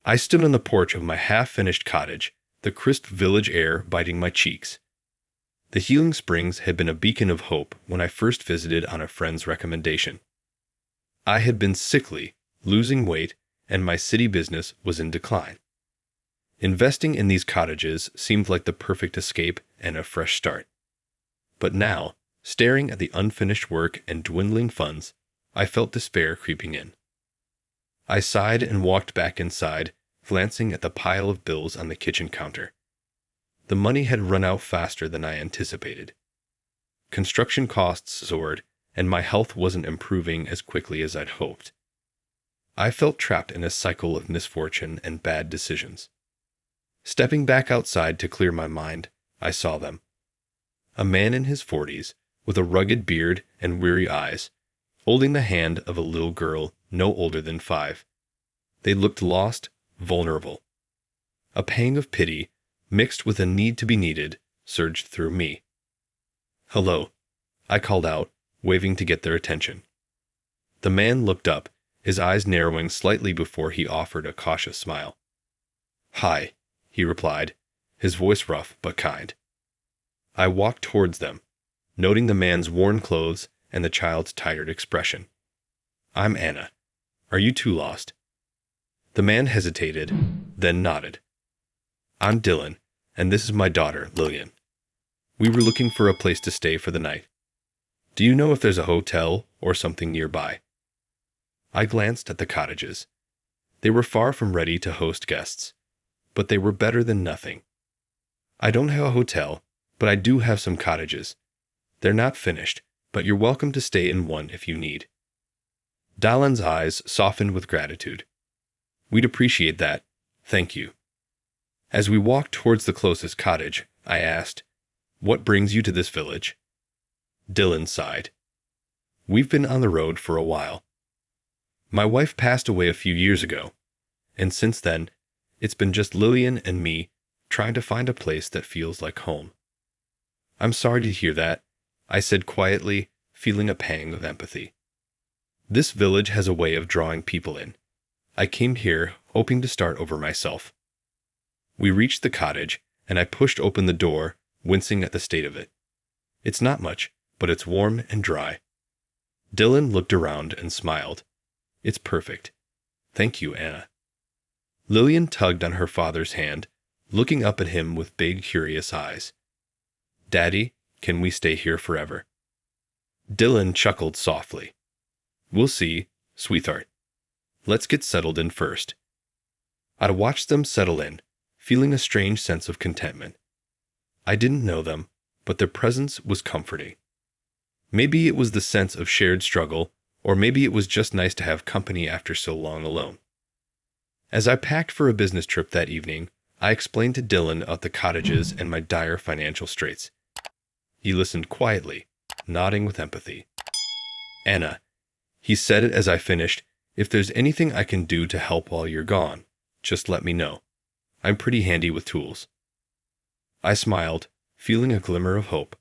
I stood on the porch of my half-finished cottage, the crisp village air biting my cheeks. The healing springs had been a beacon of hope when I first visited on a friend's recommendation. I had been sickly, losing weight, and my city business was in decline. Investing in these cottages seemed like the perfect escape and a fresh start. But now, staring at the unfinished work and dwindling funds, I felt despair creeping in. I sighed and walked back inside, glancing at the pile of bills on the kitchen counter. The money had run out faster than I anticipated. Construction costs soared, and my health wasn't improving as quickly as I'd hoped. I felt trapped in a cycle of misfortune and bad decisions. Stepping back outside to clear my mind, I saw them. A man in his 40s, with a rugged beard and weary eyes, holding the hand of a little girl no older than 5. They looked lost, vulnerable. A pang of pity, mixed with a need to be needed, surged through me. "Hello," I called out, waving to get their attention. The man looked up, his eyes narrowing slightly before he offered a cautious smile. "Hi," he replied, his voice rough but kind. I walked towards them, noting the man's worn clothes and the child's tired expression. "I'm Anna. Are you too lost?" The man hesitated, then nodded. "I'm Dylan, and this is my daughter, Lillian. We were looking for a place to stay for the night. Do you know if there's a hotel or something nearby?" I glanced at the cottages. They were far from ready to host guests, but they were better than nothing. "I don't have a hotel, but I do have some cottages. They're not finished, but you're welcome to stay in one if you need." Dylan's eyes softened with gratitude. "We'd appreciate that. Thank you." As we walked towards the closest cottage, I asked, "What brings you to this village?" Dylan sighed. "We've been on the road for a while. My wife passed away a few years ago, and since then, it's been just Lillian and me trying to find a place that feels like home." "I'm sorry to hear that," I said quietly, feeling a pang of empathy. "This village has a way of drawing people in. I came here hoping to start over myself." We reached the cottage, and I pushed open the door, wincing at the state of it. It's not much, but it's warm and dry. Dylan looked around and smiled. "It's perfect. Thank you, Anna." Lillian tugged on her father's hand, looking up at him with big, curious eyes. "Daddy, can we stay here forever?" Dylan chuckled softly. "We'll see, sweetheart. Let's get settled in first." I watched them settle in, feeling a strange sense of contentment. I didn't know them, but their presence was comforting. Maybe it was the sense of shared struggle, or maybe it was just nice to have company after so long alone. As I packed for a business trip that evening, I explained to Dylan about the cottages and my dire financial straits. He listened quietly, nodding with empathy. "Anna," he said it as I finished, "if there's anything I can do to help while you're gone, just let me know. I'm pretty handy with tools." I smiled, feeling a glimmer of hope.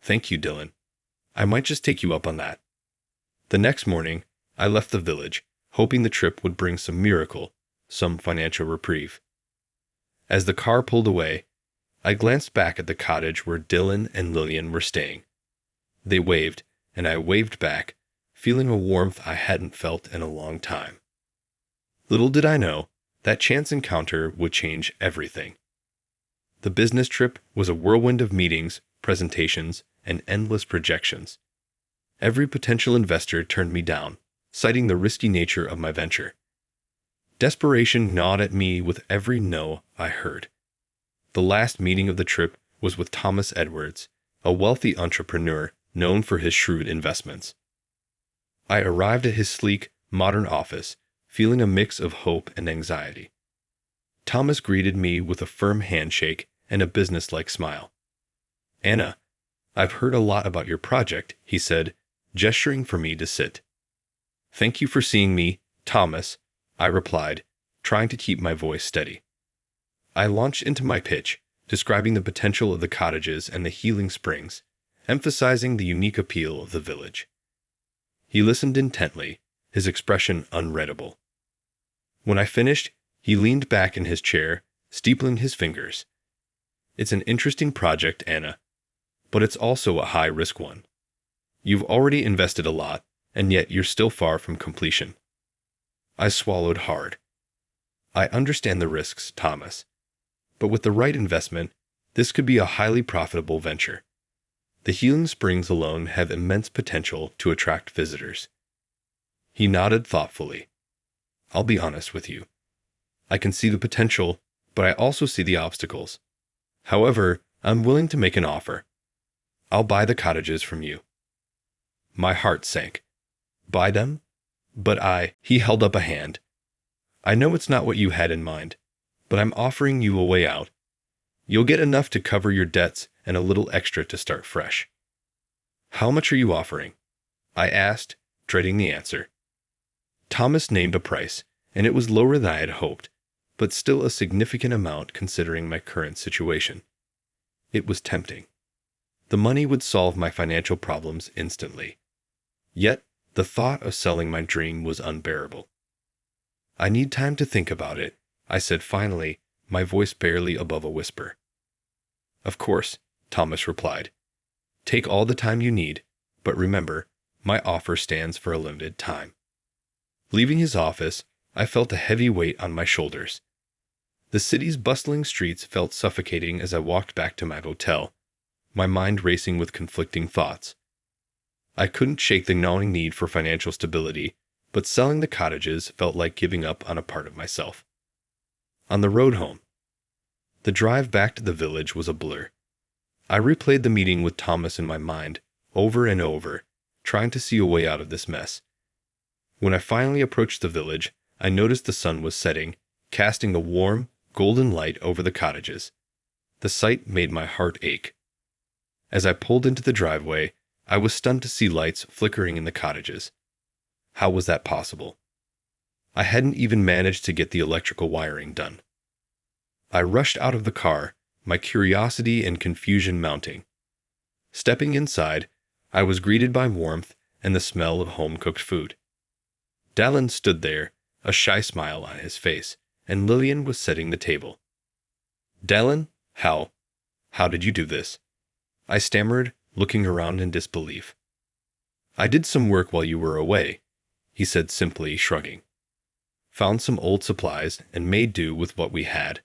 "Thank you, Dylan. I might just take you up on that." The next morning, I left the village, hoping the trip would bring some miracle, some financial reprieve. As the car pulled away, I glanced back at the cottage where Dylan and Lillian were staying. They waved, and I waved back, feeling a warmth I hadn't felt in a long time. Little did I know, that chance encounter would change everything. The business trip was a whirlwind of meetings, presentations, and endless projections. Every potential investor turned me down, citing the risky nature of my venture. Desperation gnawed at me with every no I heard. The last meeting of the trip was with Thomas Edwards, a wealthy entrepreneur known for his shrewd investments. I arrived at his sleek, modern office, feeling a mix of hope and anxiety. Thomas greeted me with a firm handshake and a businesslike smile. "Anna, I've heard a lot about your project," he said, gesturing for me to sit. "Thank you for seeing me, Thomas," I replied, trying to keep my voice steady. I launched into my pitch, describing the potential of the cottages and the healing springs, emphasizing the unique appeal of the village. He listened intently, his expression unreadable. When I finished, He leaned back in his chair, steepling his fingers. It's an interesting project, Anna, but it's also a high-risk one. You've already invested a lot, and yet you're still far from completion. I swallowed hard. I understand the risks, Thomas, but with the right investment, this could be a highly profitable venture. The healing springs alone have immense potential to attract visitors. He nodded thoughtfully. I'll be honest with you. I can see the potential, but I also see the obstacles. However, I'm willing to make an offer. I'll buy the cottages from you. My heart sank. Buy them? But he held up a hand. I know it's not what you had in mind, but I'm offering you a way out. You'll get enough to cover your debts and a little extra to start fresh. How much are you offering? I asked, dreading the answer. Thomas named a price, and it was lower than I had hoped, but still a significant amount considering my current situation. It was tempting. The money would solve my financial problems instantly. Yet, the thought of selling my dream was unbearable. I need time to think about it, I said finally, my voice barely above a whisper. Of course, Thomas replied. Take all the time you need, but remember, my offer stands for a limited time. Leaving his office, I felt a heavy weight on my shoulders. The city's bustling streets felt suffocating as I walked back to my hotel, my mind racing with conflicting thoughts. I couldn't shake the gnawing need for financial stability, but selling the cottages felt like giving up on a part of myself. On the road home, the drive back to the village was a blur. I replayed the meeting with Thomas in my mind, over and over, trying to see a way out of this mess. When I finally approached the village, I noticed the sun was setting, casting a warm, golden light over the cottages. The sight made my heart ache. As I pulled into the driveway, I was stunned to see lights flickering in the cottages. How was that possible? I hadn't even managed to get the electrical wiring done. I rushed out of the car, my curiosity and confusion mounting. Stepping inside, I was greeted by warmth and the smell of home-cooked food. Dallin stood there, a shy smile on his face, and Lillian was setting the table. Dallin, how did you do this? I stammered, looking around in disbelief. I did some work while you were away, he said simply, shrugging. Found some old supplies and made do with what we had.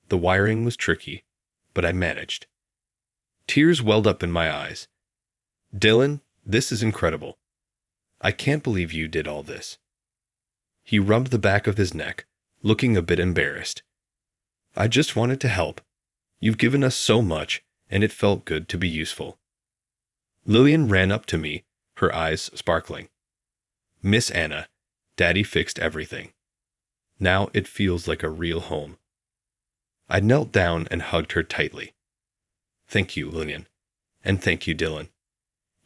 The wiring was tricky, but I managed. Tears welled up in my eyes. Dylan, this is incredible. I can't believe you did all this. He rubbed the back of his neck, looking a bit embarrassed. I just wanted to help. You've given us so much, and it felt good to be useful. Lillian ran up to me, her eyes sparkling. Miss Anna, Daddy fixed everything. Now it feels like a real home. I knelt down and hugged her tightly. Thank you, Lillian. And thank you, Dylan.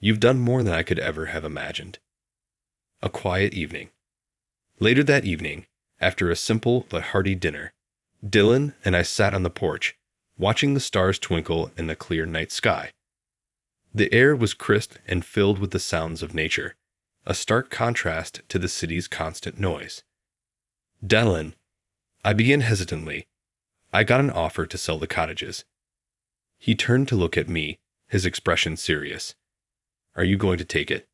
You've done more than I could ever have imagined. A quiet evening. Later that evening, after a simple but hearty dinner, Dylan and I sat on the porch, watching the stars twinkle in the clear night sky. The air was crisp and filled with the sounds of nature, a stark contrast to the city's constant noise. Dylan, I began hesitantly. I got an offer to sell the cottages. He turned to look at me, his expression serious. Are you going to take it?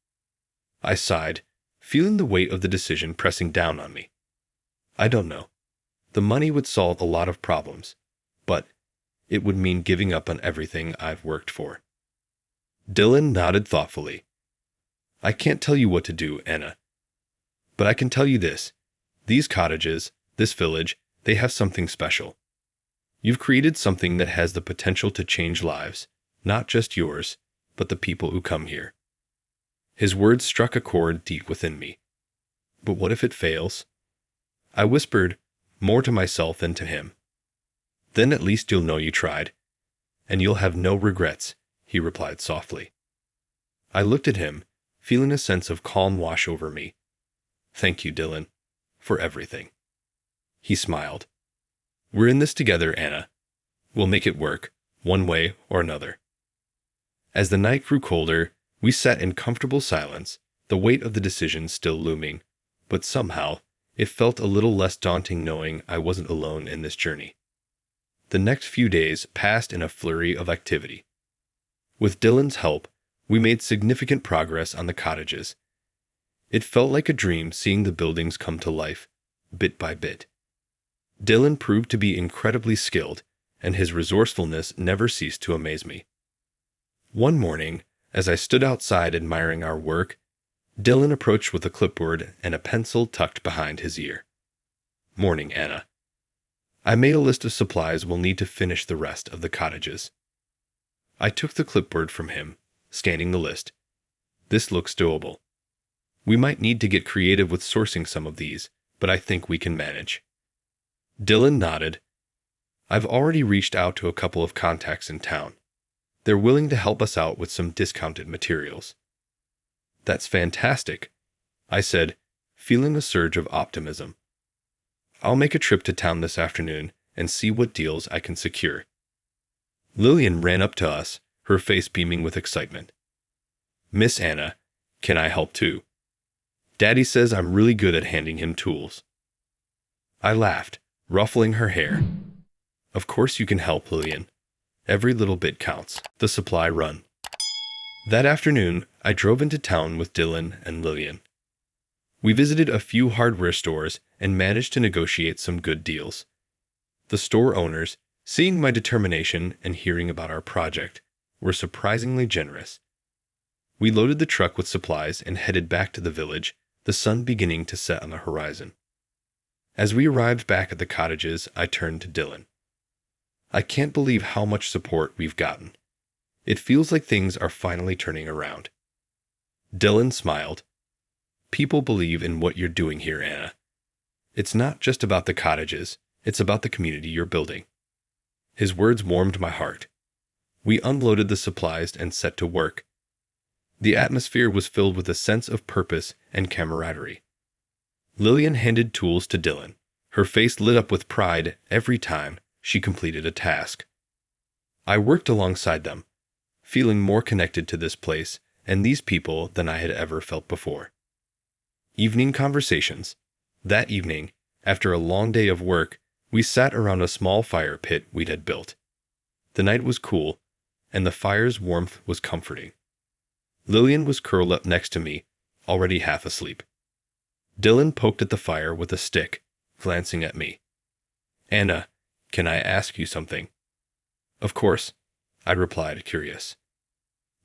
I sighed, feeling the weight of the decision pressing down on me. I don't know. The money would solve a lot of problems, but it would mean giving up on everything I've worked for. Dylan nodded thoughtfully. I can't tell you what to do, Anna. But I can tell you this. These cottages, this village, they have something special. You've created something that has the potential to change lives, not just yours, but the people who come here. His words struck a chord deep within me. But what if it fails? I whispered, more to myself than to him. Then at least you'll know you tried, and you'll have no regrets, he replied softly. I looked at him, feeling a sense of calm wash over me. Thank you, Dylan, for everything. He smiled. We're in this together, Anna. We'll make it work, one way or another. As the night grew colder, we sat in comfortable silence, the weight of the decision still looming, but somehow It felt a little less daunting knowing I wasn't alone in this journey. The next few days passed in a flurry of activity. With Dylan's help, we made significant progress on the cottages. It felt like a dream seeing the buildings come to life, bit by bit. Dylan proved to be incredibly skilled, and his resourcefulness never ceased to amaze me. One morning, as I stood outside admiring our work, Dylan approached with a clipboard and a pencil tucked behind his ear. "Morning, Anna. I made a list of supplies we'll need to finish the rest of the cottages." I took the clipboard from him, scanning the list. "This looks doable. We might need to get creative with sourcing some of these, but I think we can manage." Dylan nodded. "I've already reached out to a couple of contacts in town. They're willing to help us out with some discounted materials." "That's fantastic," I said, feeling a surge of optimism. "I'll make a trip to town this afternoon and see what deals I can secure." Lillian ran up to us, her face beaming with excitement. "Miss Anna, can I help too? Daddy says I'm really good at handing him tools." I laughed, ruffling her hair. "Of course you can help, Lillian. Every little bit counts." The supply run. That afternoon, I drove into town with Dylan and Lillian. We visited a few hardware stores and managed to negotiate some good deals. The store owners, seeing my determination and hearing about our project, were surprisingly generous. We loaded the truck with supplies and headed back to the village, the sun beginning to set on the horizon. As we arrived back at the cottages, I turned to Dylan. "I can't believe how much support we've gotten. It feels like things are finally turning around." Dylan smiled. "People believe in what you're doing here, Anna. It's not just about the cottages, it's about the community you're building." His words warmed my heart. We unloaded the supplies and set to work. The atmosphere was filled with a sense of purpose and camaraderie. Lillian handed tools to Dylan. Her face lit up with pride every time she completed a task. I worked alongside them, feeling more connected to this place and these people than I had ever felt before. Evening conversations. That evening, after a long day of work, we sat around a small fire pit we'd had built. The night was cool, and the fire's warmth was comforting. Lillian was curled up next to me, already half asleep. Dylan poked at the fire with a stick, glancing at me. "Anna, can I ask you something?" "Of course," I replied, curious.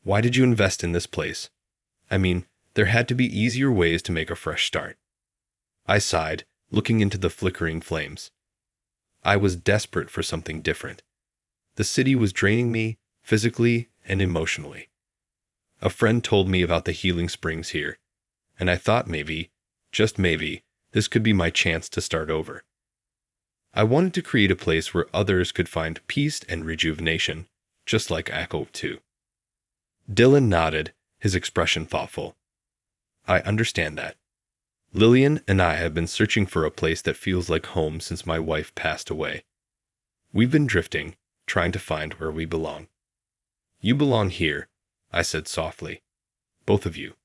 "Why did you invest in this place? I mean, there had to be easier ways to make a fresh start." I sighed, looking into the flickering flames. I was desperate for something different. The city was draining me, physically and emotionally. A friend told me about the healing springs here, and I thought maybe, just maybe, this could be my chance to start over. I wanted to create a place where others could find peace and rejuvenation, just like I hoped to. Dylan nodded, his expression thoughtful. "I understand that. Lillian and I have been searching for a place that feels like home since my wife passed away. We've been drifting, trying to find where we belong." "You belong here," I said softly. "Both of you."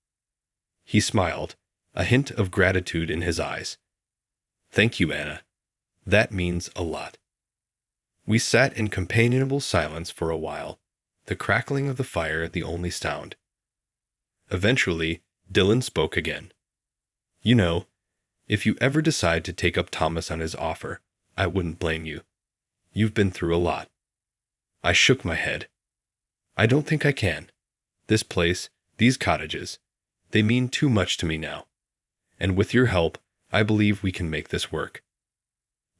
He smiled, a hint of gratitude in his eyes. "Thank you, Anna. That means a lot." We sat in companionable silence for a while, the crackling of the fire the only sound. Eventually, Dylan spoke again. "You know, if you ever decide to take up Thomas on his offer, I wouldn't blame you. You've been through a lot." I shook my head. "I don't think I can. This place, these cottages, they mean too much to me now. And with your help, I believe we can make this work."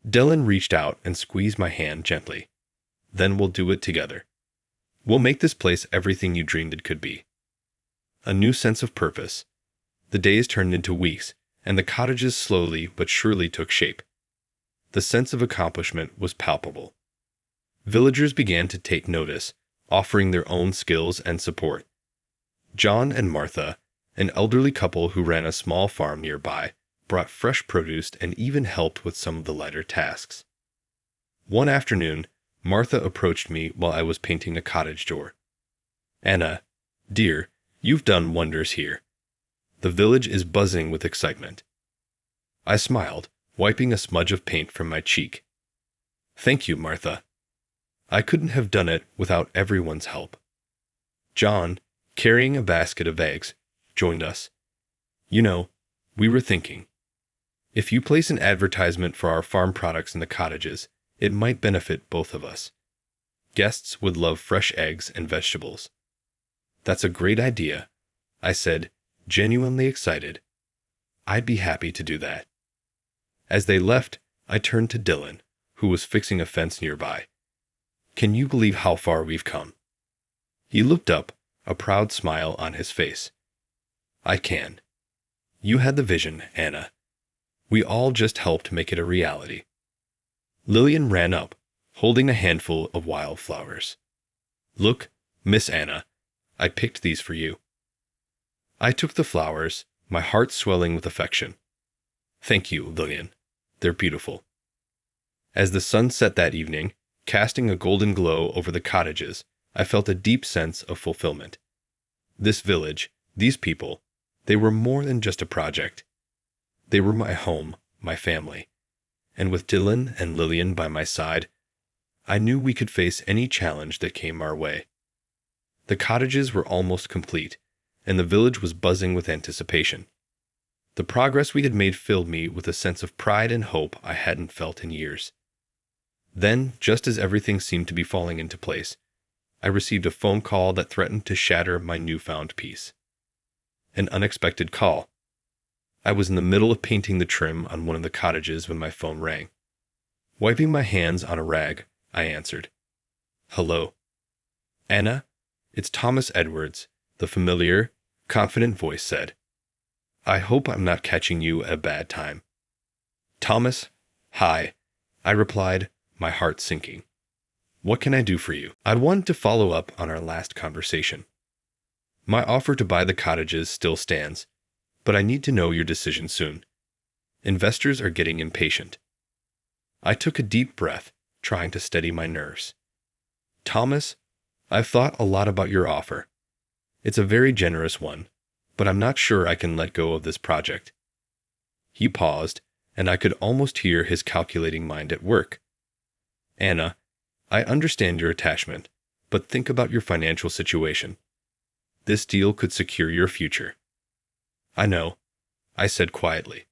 Dylan reached out and squeezed my hand gently. "Then we'll do it together. We'll make this place everything you dreamed it could be." A new sense of purpose. The days turned into weeks, and the cottages slowly but surely took shape. The sense of accomplishment was palpable. Villagers began to take notice, offering their own skills and support. John and Martha, an elderly couple who ran a small farm nearby, brought fresh produce and even helped with some of the lighter tasks. One afternoon, Martha approached me while I was painting a cottage door. "Anna, dear, you've done wonders here. The village is buzzing with excitement." I smiled, wiping a smudge of paint from my cheek. Thank you, Martha. I couldn't have done it without everyone's help. John, carrying a basket of eggs, joined us. You know, we were thinking, if you place an advertisement for our farm products in the cottages, it might benefit both of us. Guests would love fresh eggs and vegetables. That's a great idea, I said, genuinely excited. I'd be happy to do that. As they left, I turned to Dylan, who was fixing a fence nearby. Can you believe how far we've come? He looked up, a proud smile on his face. I can. You had the vision, Anna. We all just helped make it a reality. Lillian ran up, holding a handful of wildflowers. Look, Miss Anna, I picked these for you. I took the flowers, my heart swelling with affection. Thank you, Lillian. They're beautiful. As the sun set that evening, casting a golden glow over the cottages, I felt a deep sense of fulfillment. This village, these people, they were more than just a project. They were my home, my family. And with Dylan and Lillian by my side, I knew we could face any challenge that came our way. The cottages were almost complete, and the village was buzzing with anticipation. The progress we had made filled me with a sense of pride and hope I hadn't felt in years. Then, just as everything seemed to be falling into place, I received a phone call that threatened to shatter my newfound peace. An unexpected call. I was in the middle of painting the trim on one of the cottages when my phone rang. Wiping my hands on a rag, I answered. Hello. Anna, it's Thomas Edwards, the familiar, confident voice said. I hope I'm not catching you at a bad time. Thomas, hi, I replied, my heart sinking. What can I do for you? I'd wanted to follow up on our last conversation. My offer to buy the cottages still stands, but I need to know your decision soon. Investors are getting impatient. I took a deep breath, trying to steady my nerves. Thomas, I've thought a lot about your offer. It's a very generous one, but I'm not sure I can let go of this project. He paused, and I could almost hear his calculating mind at work. Anna, I understand your attachment, but think about your financial situation. This deal could secure your future. I know, I said quietly.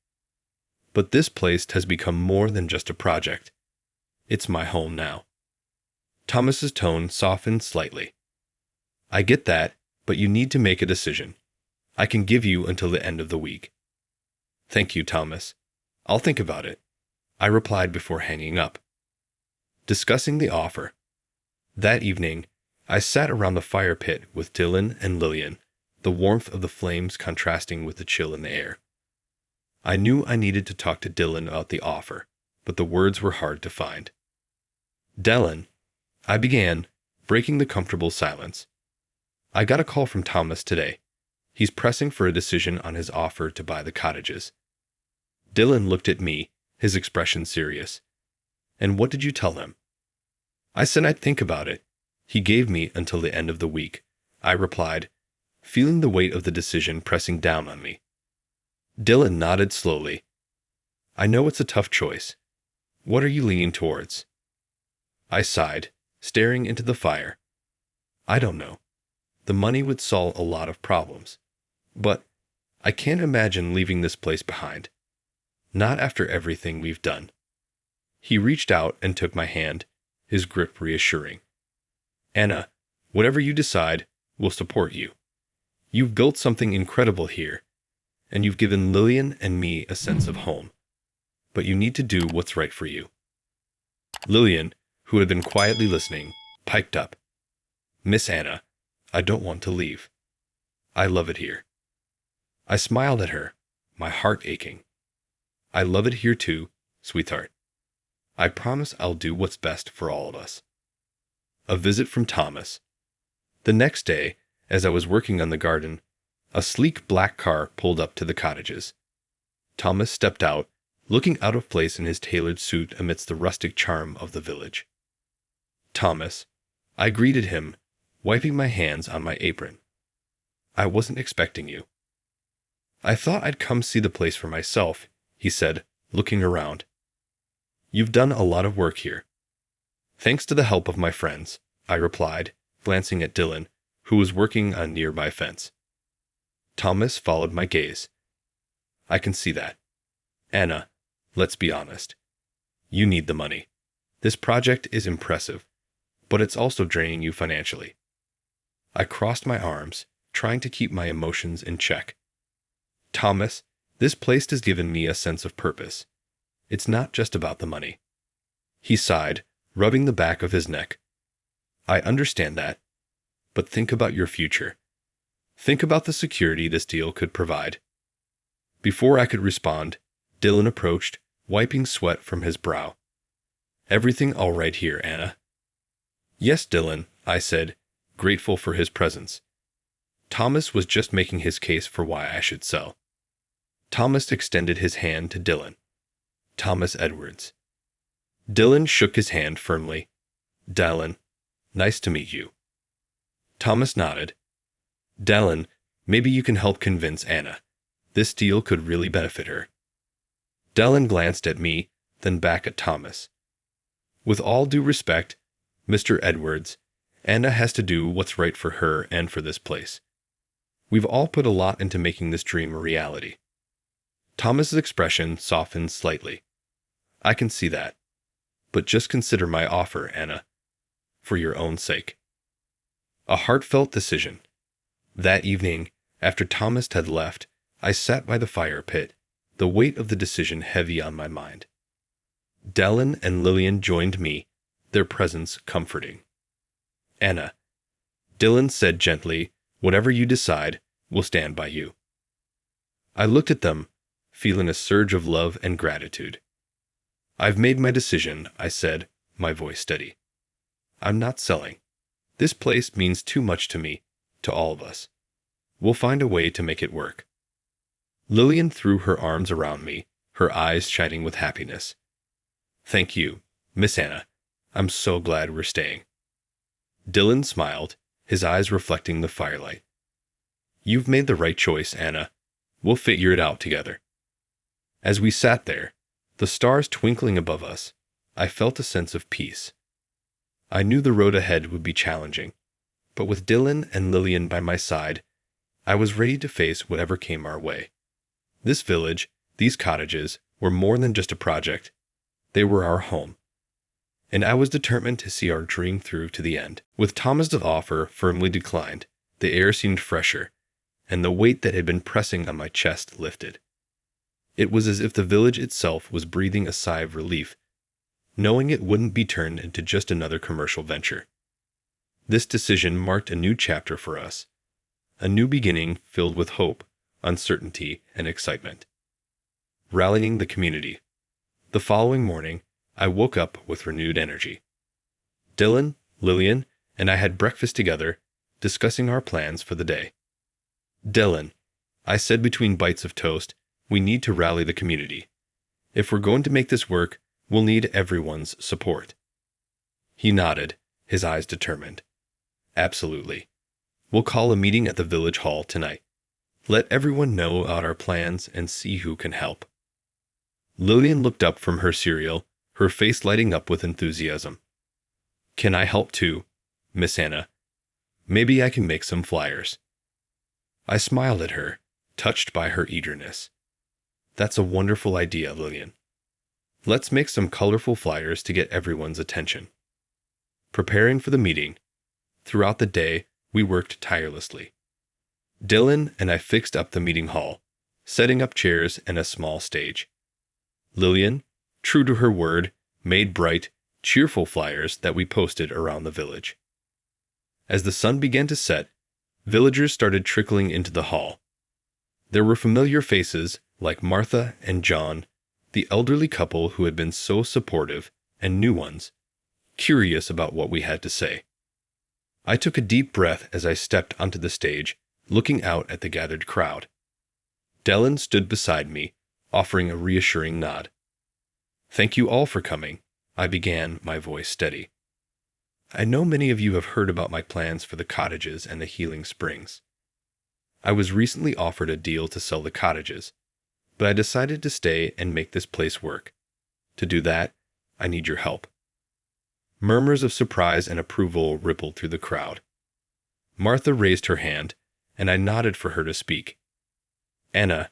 But this place has become more than just a project. It's my home now. Thomas's tone softened slightly. I get that, but you need to make a decision. I can give you until the end of the week. Thank you, Thomas. I'll think about it, I replied before hanging up. Discussing the offer. That evening, I sat around the fire pit with Dylan and Lillian, the warmth of the flames contrasting with the chill in the air. I knew I needed to talk to Dylan about the offer, but the words were hard to find. Dylan, I began, breaking the comfortable silence. I got a call from Thomas today. He's pressing for a decision on his offer to buy the cottages. Dylan looked at me, his expression serious. And what did you tell him? I said I'd think about it. He gave me until the end of the week, I replied, feeling the weight of the decision pressing down on me. Dylan nodded slowly. I know it's a tough choice. What are you leaning towards? I sighed, staring into the fire. I don't know. The money would solve a lot of problems. But I can't imagine leaving this place behind. Not after everything we've done. He reached out and took my hand, his grip reassuring. Anna, whatever you decide, we'll support you. You've built something incredible here, and you've given Lillian and me a sense of home. But you need to do what's right for you. Lillian, who had been quietly listening, piped up. Miss Anna, I don't want to leave. I love it here. I smiled at her, my heart aching. I love it here too, sweetheart. I promise I'll do what's best for all of us. A visit from Thomas. The next day, as I was working on the garden, a sleek black car pulled up to the cottages. Thomas stepped out, looking out of place in his tailored suit amidst the rustic charm of the village. Thomas, I greeted him, wiping my hands on my apron. I wasn't expecting you. I thought I'd come see the place for myself, he said, looking around. You've done a lot of work here. Thanks to the help of my friends, I replied, glancing at Dylan, who was working on a nearby fence. Thomas followed my gaze. I can see that. Anna, let's be honest. You need the money. This project is impressive, but it's also draining you financially. I crossed my arms, trying to keep my emotions in check. Thomas, this place has given me a sense of purpose. It's not just about the money. He sighed, rubbing the back of his neck. I understand that, but think about your future. Think about the security this deal could provide. Before I could respond, Dylan approached, wiping sweat from his brow. Everything all right here, Anna? Yes, Dylan, I said, grateful for his presence. Thomas was just making his case for why I should sell. Thomas extended his hand to Dylan. Thomas Edwards. Dylan shook his hand firmly. Dylan, nice to meet you. Thomas nodded. Dylan, maybe you can help convince Anna. This deal could really benefit her. Dylan glanced at me, then back at Thomas. With all due respect, Mr. Edwards, Anna has to do what's right for her and for this place. We've all put a lot into making this dream a reality. Thomas's expression softened slightly. I can see that. But just consider my offer, Anna. For your own sake. A heartfelt decision. That evening, after Thomas had left, I sat by the fire pit, the weight of the decision heavy on my mind. Dylan and Lillian joined me, their presence comforting. Anna, Dylan said gently, whatever you decide, we'll stand by you. I looked at them, feeling a surge of love and gratitude. I've made my decision, I said, my voice steady. I'm not selling. This place means too much to me, to all of us. We'll find a way to make it work. Lillian threw her arms around me, her eyes shining with happiness. Thank you, Miss Anna. I'm so glad we're staying. Dylan smiled, his eyes reflecting the firelight. You've made the right choice, Anna. We'll figure it out together. As we sat there, the stars twinkling above us, I felt a sense of peace. I knew the road ahead would be challenging, but with Dylan and Lillian by my side, I was ready to face whatever came our way. This village, these cottages, were more than just a project. They were our home. And I was determined to see our dream through to the end. With Thomas's offer firmly declined, the air seemed fresher, and the weight that had been pressing on my chest lifted. It was as if the village itself was breathing a sigh of relief, knowing it wouldn't be turned into just another commercial venture. This decision marked a new chapter for us, a new beginning filled with hope, uncertainty, and excitement. Rallying the community. The following morning, I woke up with renewed energy. Dylan, Lillian, and I had breakfast together, discussing our plans for the day. Dylan, I said between bites of toast, we need to rally the community. If we're going to make this work, we'll need everyone's support. He nodded, his eyes determined. Absolutely. We'll call a meeting at the village hall tonight. Let everyone know about our plans and see who can help. Lillian looked up from her cereal, her face lighting up with enthusiasm. Can I help too, Miss Anna? Maybe I can make some flyers. I smiled at her, touched by her eagerness. That's a wonderful idea, Lillian. Let's make some colorful flyers to get everyone's attention. Preparing for the meeting, throughout the day, we worked tirelessly. Dylan and I fixed up the meeting hall, setting up chairs and a small stage. Lillian, true to her word, made bright, cheerful flyers that we posted around the village. As the sun began to set, villagers started trickling into the hall. There were familiar faces like Martha and John, the elderly couple who had been so supportive, and new ones, curious about what we had to say. I took a deep breath as I stepped onto the stage, looking out at the gathered crowd. Dylan stood beside me, offering a reassuring nod. Thank you all for coming, I began, my voice steady. I know many of you have heard about my plans for the cottages and the healing springs. I was recently offered a deal to sell the cottages, but I decided to stay and make this place work. To do that, I need your help." Murmurs of surprise and approval rippled through the crowd. Martha raised her hand, and I nodded for her to speak. "Anna,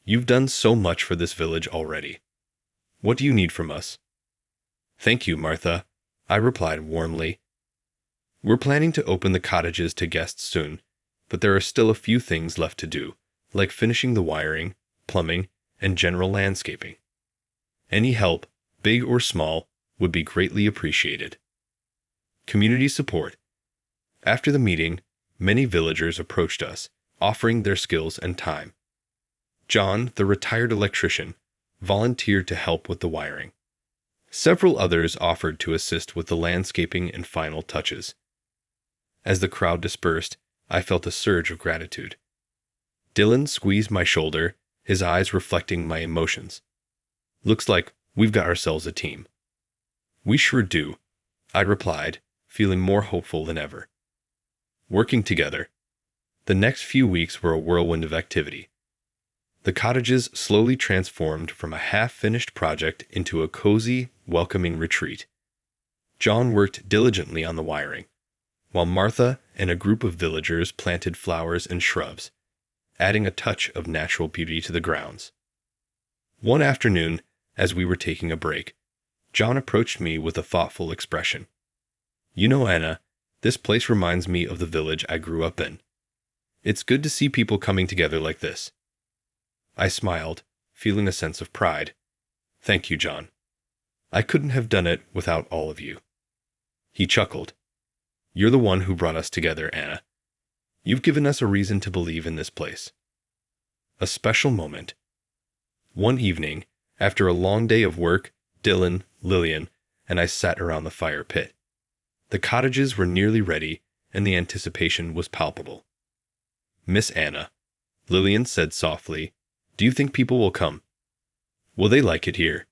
you've done so much for this village already. What do you need from us?" "Thank you, Martha," I replied warmly. "We're planning to open the cottages to guests soon, but there are still a few things left to do, like finishing the wiring, plumbing, and general landscaping. Any help, big or small, would be greatly appreciated." Community support. After the meeting, many villagers approached us, offering their skills and time. John, the retired electrician, volunteered to help with the wiring. Several others offered to assist with the landscaping and final touches. As the crowd dispersed, I felt a surge of gratitude. Dylan squeezed my shoulder, his eyes reflecting my emotions. "Looks like we've got ourselves a team." "We sure do," I replied, feeling more hopeful than ever. Working together. The next few weeks were a whirlwind of activity. The cottages slowly transformed from a half-finished project into a cozy, welcoming retreat. John worked diligently on the wiring, while Martha and a group of villagers planted flowers and shrubs, adding a touch of natural beauty to the grounds. One afternoon, as we were taking a break, John approached me with a thoughtful expression. "You know, Anna, this place reminds me of the village I grew up in. It's good to see people coming together like this." I smiled, feeling a sense of pride. "Thank you, John. I couldn't have done it without all of you." He chuckled. "You're the one who brought us together, Anna. You've given us a reason to believe in this place." A special moment. One evening, after a long day of work, Dylan, Lillian, and I sat around the fire pit. The cottages were nearly ready, and the anticipation was palpable. "Miss Anna," Lillian said softly, "do you think people will come? Will they like it here?"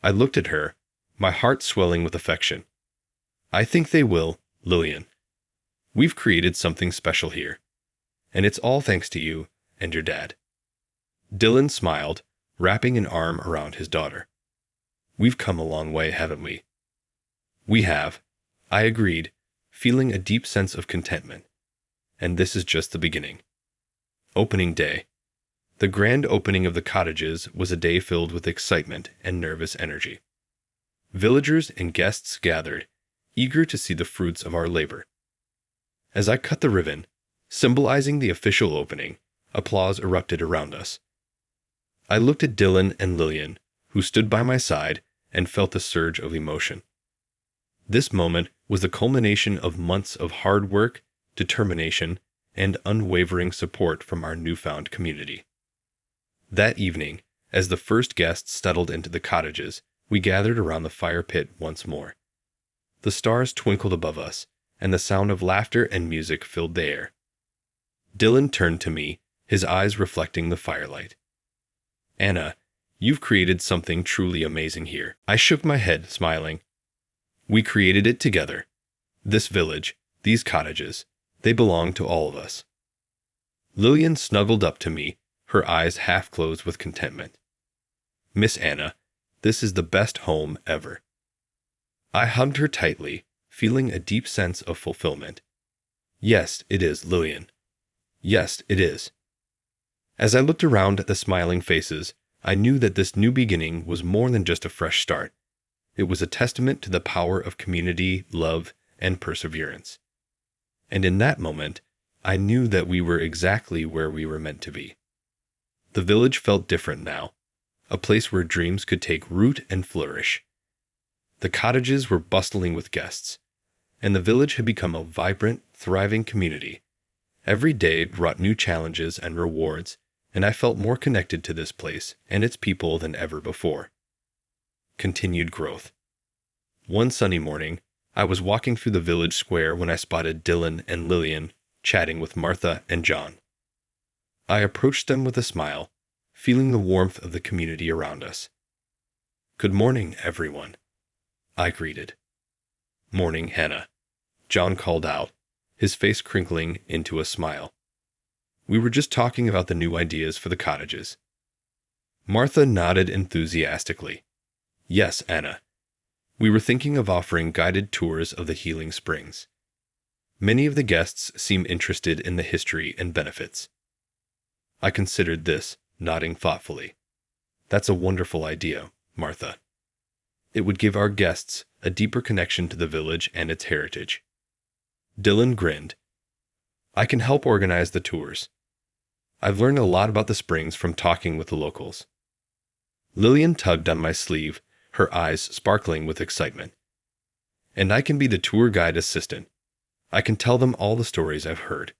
I looked at her, my heart swelling with affection. "I think they will, Lillian. We've created something special here, and it's all thanks to you and your dad." Dylan smiled, wrapping an arm around his daughter. "We've come a long way, haven't we?" "We have," I agreed, feeling a deep sense of contentment. "And this is just the beginning." Opening day. The grand opening of the cottages was a day filled with excitement and nervous energy. Villagers and guests gathered, eager to see the fruits of our labor. As I cut the ribbon, symbolizing the official opening, applause erupted around us. I looked at Dylan and Lillian, who stood by my side, and felt a surge of emotion. This moment was the culmination of months of hard work, determination, and unwavering support from our newfound community. That evening, as the first guests settled into the cottages, we gathered around the fire pit once more. The stars twinkled above us, and the sound of laughter and music filled the air. Dylan turned to me, his eyes reflecting the firelight. "Anna, you've created something truly amazing here." I shook my head, smiling. "We created it together. This village, these cottages, they belong to all of us." Lillian snuggled up to me, her eyes half closed with contentment. "Miss Anna, this is the best home ever." I hugged her tightly, feeling a deep sense of fulfillment. "Yes, it is, Lillian. Yes, it is." As I looked around at the smiling faces, I knew that this new beginning was more than just a fresh start. It was a testament to the power of community, love, and perseverance. And in that moment, I knew that we were exactly where we were meant to be. The village felt different now, a place where dreams could take root and flourish. The cottages were bustling with guests, and the village had become a vibrant, thriving community. Every day brought new challenges and rewards, and I felt more connected to this place and its people than ever before. Continued growth. One sunny morning, I was walking through the village square when I spotted Dylan and Lillian chatting with Martha and John. I approached them with a smile, feeling the warmth of the community around us. "Good morning, everyone," I greeted. "Morning, Hannah," John called out, his face crinkling into a smile. "We were just talking about the new ideas for the cottages." Martha nodded enthusiastically. Yes, Anna. We were thinking of offering guided tours of the healing springs. Many of the guests seem interested in the history and benefits. I considered this, nodding thoughtfully. That's a wonderful idea, Martha. It would give our guests a deeper connection to the village and its heritage. Dylan grinned. I can help organize the tours. I've learned a lot about the springs from talking with the locals. Lillian tugged on my sleeve, her eyes sparkling with excitement. And I can be the tour guide assistant. I can tell them all the stories I've heard.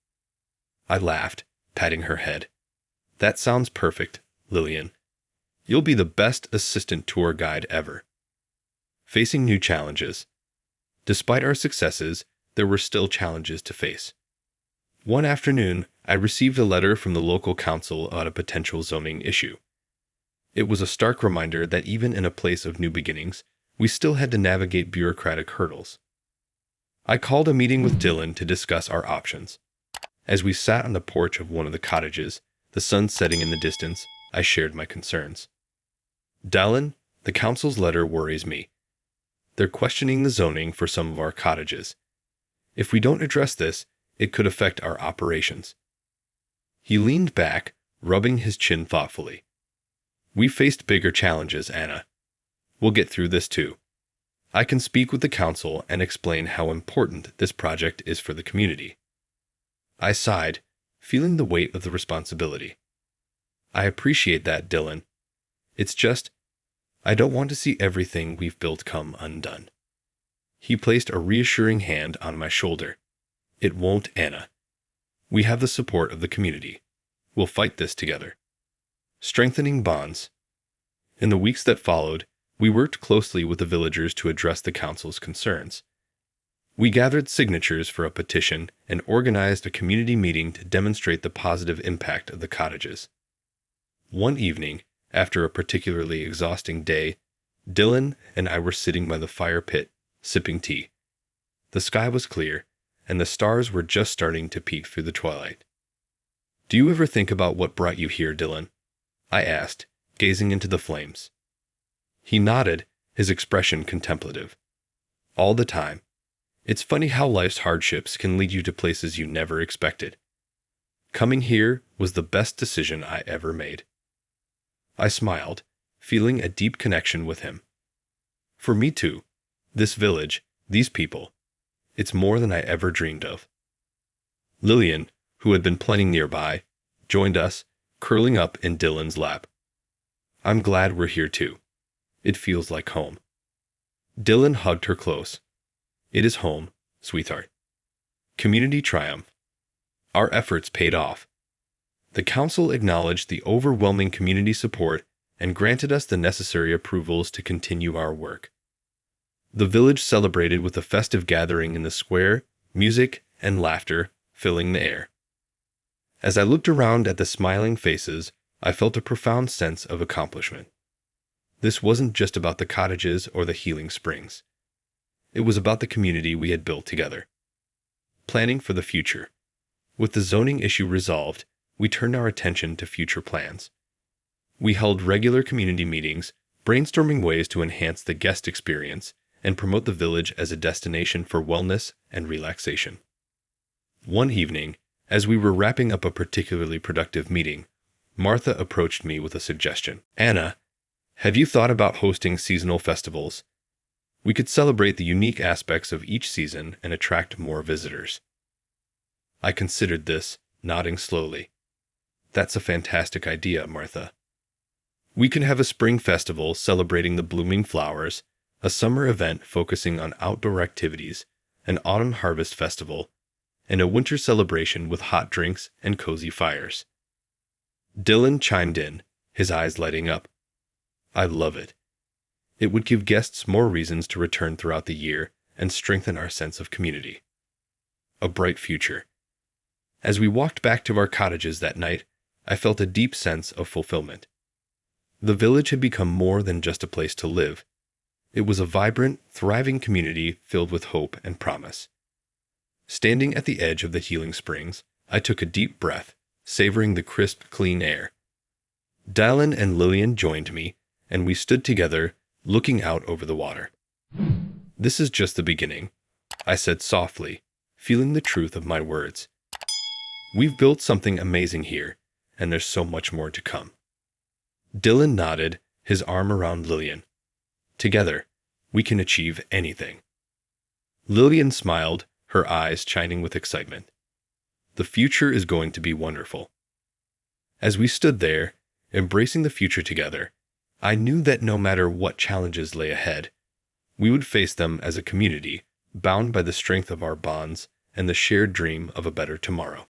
I laughed, patting her head. That sounds perfect, Lillian. You'll be the best assistant tour guide ever. Facing new challenges. Despite our successes, there were still challenges to face. One afternoon, I received a letter from the local council about a potential zoning issue. It was a stark reminder that even in a place of new beginnings, we still had to navigate bureaucratic hurdles. I called a meeting with Dylan to discuss our options. As we sat on the porch of one of the cottages, the sun setting in the distance, I shared my concerns. Dylan, the council's letter worries me. They're questioning the zoning for some of our cottages. If we don't address this, it could affect our operations. He leaned back, rubbing his chin thoughtfully. We faced bigger challenges, Anna. We'll get through this too. I can speak with the council and explain how important this project is for the community. I sighed, feeling the weight of the responsibility. I appreciate that, Dylan. It's just, I don't want to see everything we've built come undone. He placed a reassuring hand on my shoulder. It won't, Anna. We have the support of the community. We'll fight this together. Strengthening bonds. In the weeks that followed, we worked closely with the villagers to address the council's concerns. We gathered signatures for a petition and organized a community meeting to demonstrate the positive impact of the cottages. One evening, after a particularly exhausting day, Dylan and I were sitting by the fire pit, sipping tea. The sky was clear, and the stars were just starting to peek through the twilight. Do you ever think about what brought you here, Dylan? I asked, gazing into the flames. He nodded, his expression contemplative. All the time. It's funny how life's hardships can lead you to places you never expected. Coming here was the best decision I ever made. I smiled, feeling a deep connection with him. For me too. This village, these people. It's more than I ever dreamed of. Lillian, who had been playing nearby, joined us, curling up in Dylan's lap. I'm glad we're here too. It feels like home. Dylan hugged her close. It is home, sweetheart. Community triumph. Our efforts paid off. The council acknowledged the overwhelming community support and granted us the necessary approvals to continue our work. The village celebrated with a festive gathering in the square, music and laughter filling the air. As I looked around at the smiling faces, I felt a profound sense of accomplishment. This wasn't just about the cottages or the healing springs. It was about the community we had built together. Planning for the future. With the zoning issue resolved, we turned our attention to future plans. We held regular community meetings, brainstorming ways to enhance the guest experience and promote the village as a destination for wellness and relaxation. One evening, as we were wrapping up a particularly productive meeting, Martha approached me with a suggestion. Anna, have you thought about hosting seasonal festivals? We could celebrate the unique aspects of each season and attract more visitors. I considered this, nodding slowly. That's a fantastic idea, Martha. We could have a spring festival celebrating the blooming flowers, a summer event focusing on outdoor activities, an autumn harvest festival, and a winter celebration with hot drinks and cozy fires. Dylan chimed in, his eyes lighting up. I love it. It would give guests more reasons to return throughout the year and strengthen our sense of community. A bright future. As we walked back to our cottages that night, I felt a deep sense of fulfillment. The village had become more than just a place to live. It was a vibrant, thriving community filled with hope and promise. Standing at the edge of the healing springs, I took a deep breath, savoring the crisp, clean air. Dallin and Lillian joined me, and we stood together, looking out over the water. "This is just the beginning," I said softly, feeling the truth of my words. "We've built something amazing here, and there's so much more to come." Dylan nodded, his arm around Lillian. "Together, we can achieve anything." Lillian smiled, her eyes shining with excitement. "The future is going to be wonderful." As we stood there, embracing the future together, I knew that no matter what challenges lay ahead, we would face them as a community, bound by the strength of our bonds and the shared dream of a better tomorrow.